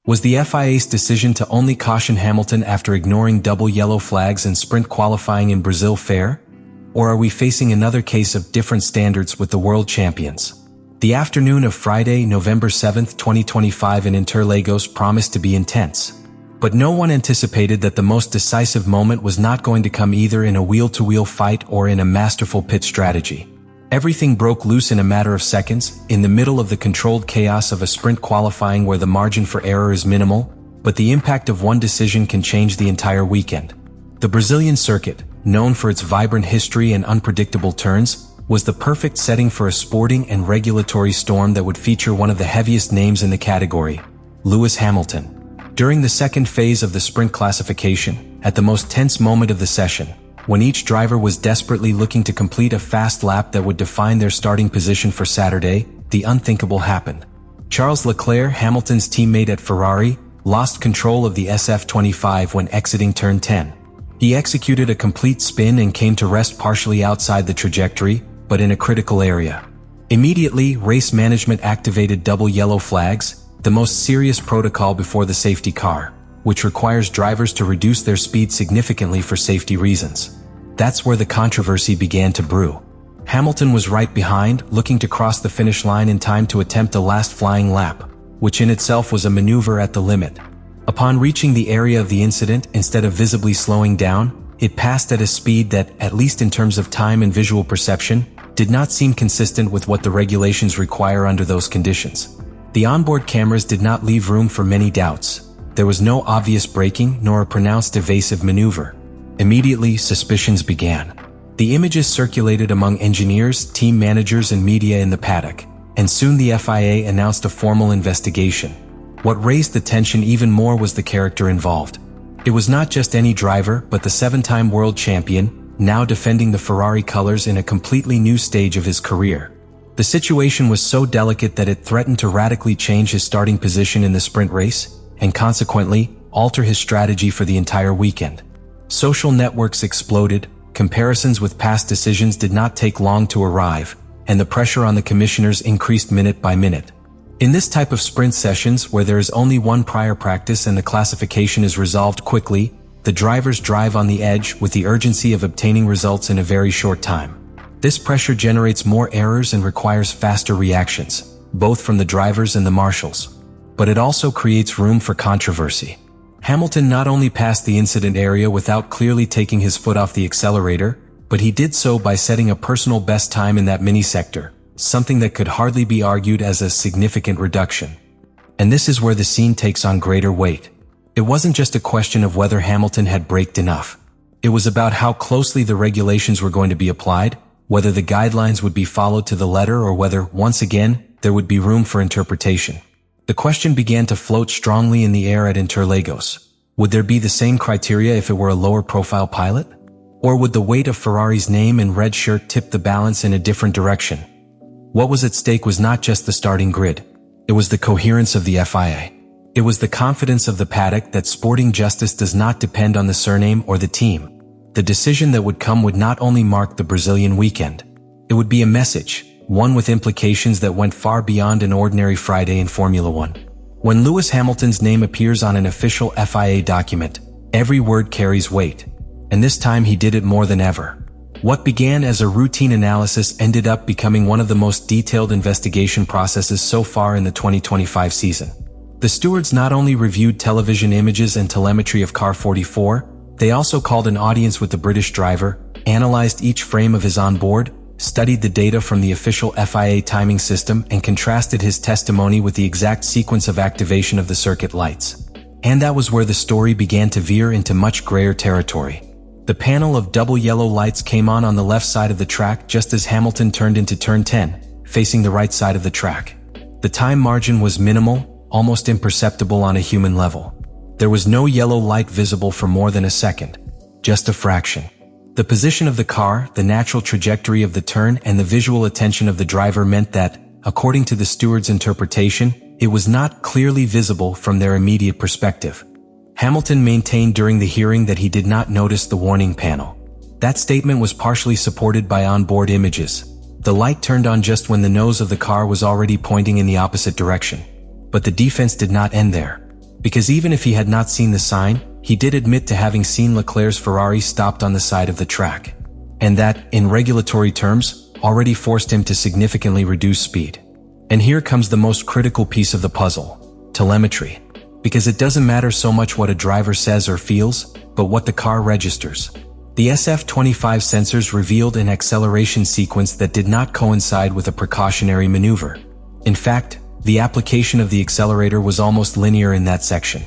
Was the FIA's decision to only caution Hamilton after ignoring double yellow flags in sprint qualifying in Brazil fair? Or are we facing another case of different standards with the world champions? The afternoon of Friday, November 7, 2025 in Interlagos promised to be intense. But no one anticipated that the most decisive moment was not going to come either in a wheel-to-wheel fight or in a masterful pit strategy. Everything broke loose in a matter of seconds, in the middle of the controlled chaos of a sprint qualifying where the margin for error is minimal, but the impact of one decision can change the entire weekend. The Brazilian circuit, known for its vibrant history and unpredictable turns, was the perfect setting for a sporting and regulatory storm that would feature one of the heaviest names in the category, Lewis Hamilton. During the second phase of the sprint classification, at the most tense moment of the session, when each driver was desperately looking to complete a fast lap that would define their starting position for Saturday, the unthinkable happened. Charles Leclerc, Hamilton's teammate at Ferrari, lost control of the SF25 when exiting turn 10. He executed a complete spin and came to rest partially outside the trajectory, but in a critical area. Immediately, race management activated double yellow flags, the most serious protocol before the safety car, which requires drivers to reduce their speed significantly for safety reasons. That's where the controversy began to brew. Hamilton was right behind, looking to cross the finish line in time to attempt a last flying lap, which in itself was a maneuver at the limit. Upon reaching the area of the incident, instead of visibly slowing down, it passed at a speed that, at least in terms of time and visual perception, did not seem consistent with what the regulations require under those conditions. The onboard cameras did not leave room for many doubts. There was no obvious braking nor a pronounced evasive maneuver. Immediately, suspicions began. The images circulated among engineers, team managers, and media in the paddock, and soon the FIA announced a formal investigation. What raised the tension even more was the character involved. It was not just any driver, but the seven-time world champion, now defending the Ferrari colors in a completely new stage of his career. The situation was so delicate that it threatened to radically change his starting position in the sprint race, and consequently, alter his strategy for the entire weekend. Social networks exploded, comparisons with past decisions did not take long to arrive, and the pressure on the commissioners increased minute by minute. In this type of sprint sessions, where there is only one prior practice and the classification is resolved quickly, the drivers drive on the edge with the urgency of obtaining results in a very short time. This pressure generates more errors and requires faster reactions, both from the drivers and the marshals. But it also creates room for controversy. Hamilton not only passed the incident area without clearly taking his foot off the accelerator, but he did so by setting a personal best time in that mini-sector, something that could hardly be argued as a significant reduction. And this is where the scene takes on greater weight. It wasn't just a question of whether Hamilton had braked enough. It was about how closely the regulations were going to be applied, whether the guidelines would be followed to the letter or whether, once again, there would be room for interpretation. The question began to float strongly in the air at Interlagos. Would there be the same criteria if it were a lower-profile pilot? Or would the weight of Ferrari's name and red shirt tip the balance in a different direction? What was at stake was not just the starting grid. It was the coherence of the FIA. It was the confidence of the paddock that sporting justice does not depend on the surname or the team. The decision that would come would not only mark the Brazilian weekend. It would be a message, one with implications that went far beyond an ordinary Friday in Formula One. When Lewis Hamilton's name appears on an official FIA document, every word carries weight. And this time he did it more than ever. What began as a routine analysis ended up becoming one of the most detailed investigation processes so far in the 2025 season. The stewards not only reviewed television images and telemetry of car 44, they also called an audience with the British driver, analyzed each frame of his onboard, studied the data from the official FIA timing system, and contrasted his testimony with the exact sequence of activation of the circuit lights. And that was where the story began to veer into much grayer territory. The panel of double yellow lights came on the left side of the track just as Hamilton turned into turn 10, facing the right side of the track. The time margin was minimal, almost imperceptible on a human level. There was no yellow light visible for more than a second, just a fraction. The position of the car, the natural trajectory of the turn, and the visual attention of the driver meant that, according to the steward's interpretation, it was not clearly visible from their immediate perspective. Hamilton maintained during the hearing that he did not notice the warning panel. That statement was partially supported by onboard images. The light turned on just when the nose of the car was already pointing in the opposite direction. But the defense did not end there. Because even if he had not seen the sign, he did admit to having seen Leclerc's Ferrari stopped on the side of the track. And that, in regulatory terms, already forced him to significantly reduce speed. And here comes the most critical piece of the puzzle: telemetry. Because it doesn't matter so much what a driver says or feels, but what the car registers. The SF-25 sensors revealed an acceleration sequence that did not coincide with a precautionary maneuver. In fact, the application of the accelerator was almost linear in that section.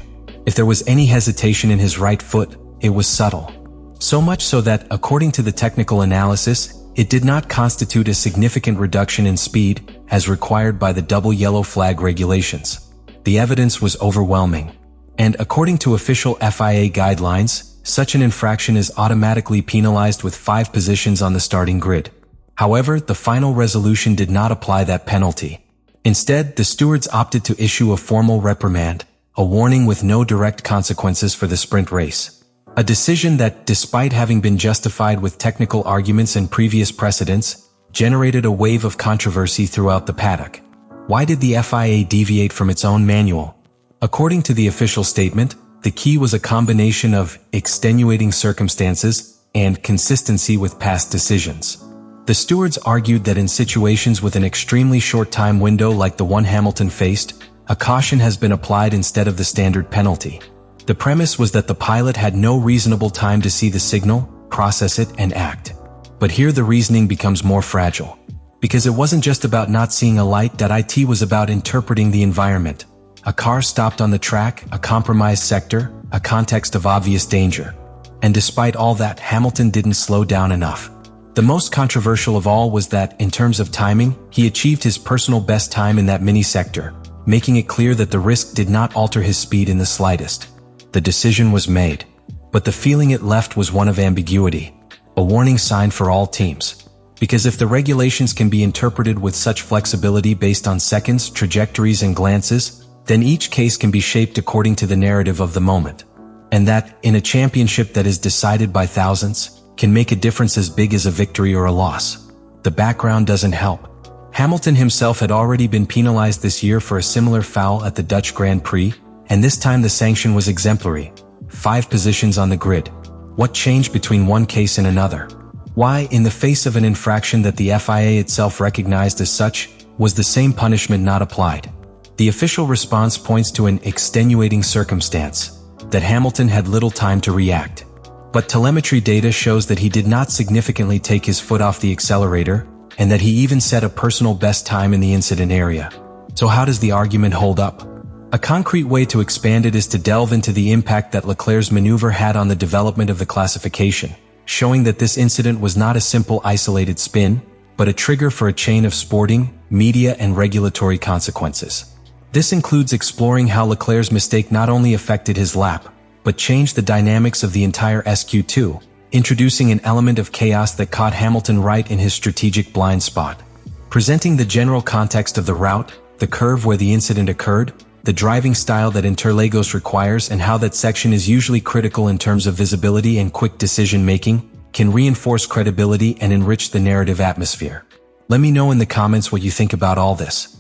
If there was any hesitation in his right foot, it was subtle. So much so that, according to the technical analysis, it did not constitute a significant reduction in speed, as required by the double yellow flag regulations. The evidence was overwhelming. And according to official FIA guidelines, such an infraction is automatically penalized with 5 positions on the starting grid. However, the final resolution did not apply that penalty. Instead, the stewards opted to issue a formal reprimand, a warning with no direct consequences for the sprint race. A decision that, despite having been justified with technical arguments and previous precedents, generated a wave of controversy throughout the paddock. Why did the FIA deviate from its own manual? According to the official statement, the key was a combination of extenuating circumstances and consistency with past decisions. The stewards argued that in situations with an extremely short time window like the one Hamilton faced, a caution has been applied instead of the standard penalty. The premise was that the pilot had no reasonable time to see the signal, process it, and act. But here the reasoning becomes more fragile. Because it wasn't just about not seeing a light, that it was about interpreting the environment. A car stopped on the track, a compromised sector, a context of obvious danger. And despite all that, Hamilton didn't slow down enough. The most controversial of all was that, in terms of timing, he achieved his personal best time in that mini-sector, making it clear that the risk did not alter his speed in the slightest. The decision was made. But the feeling it left was one of ambiguity, a warning sign for all teams. Because if the regulations can be interpreted with such flexibility based on seconds, trajectories, and glances, then each case can be shaped according to the narrative of the moment. And that, in a championship that is decided by thousands, can make a difference as big as a victory or a loss. The background doesn't help. Hamilton himself had already been penalized this year for a similar foul at the Dutch Grand Prix, and this time the sanction was exemplary: 5 positions on the grid. What changed between one case and another? Why, in the face of an infraction that the FIA itself recognized as such, was the same punishment not applied? The official response points to an extenuating circumstance, that Hamilton had little time to react. But telemetry data shows that he did not significantly take his foot off the accelerator, and that he even set a personal best time in the incident area. So how does the argument hold up? A concrete way to expand it is to delve into the impact that Leclerc's maneuver had on the development of the classification, showing that this incident was not a simple isolated spin, but a trigger for a chain of sporting, media, and regulatory consequences. This includes exploring how Leclerc's mistake not only affected his lap, but changed the dynamics of the entire SQ2, introducing an element of chaos that caught Hamilton right in his strategic blind spot. Presenting the general context of the route, the curve where the incident occurred, the driving style that Interlagos requires, and how that section is usually critical in terms of visibility and quick decision-making, can reinforce credibility and enrich the narrative atmosphere. Let me know in the comments what you think about all this.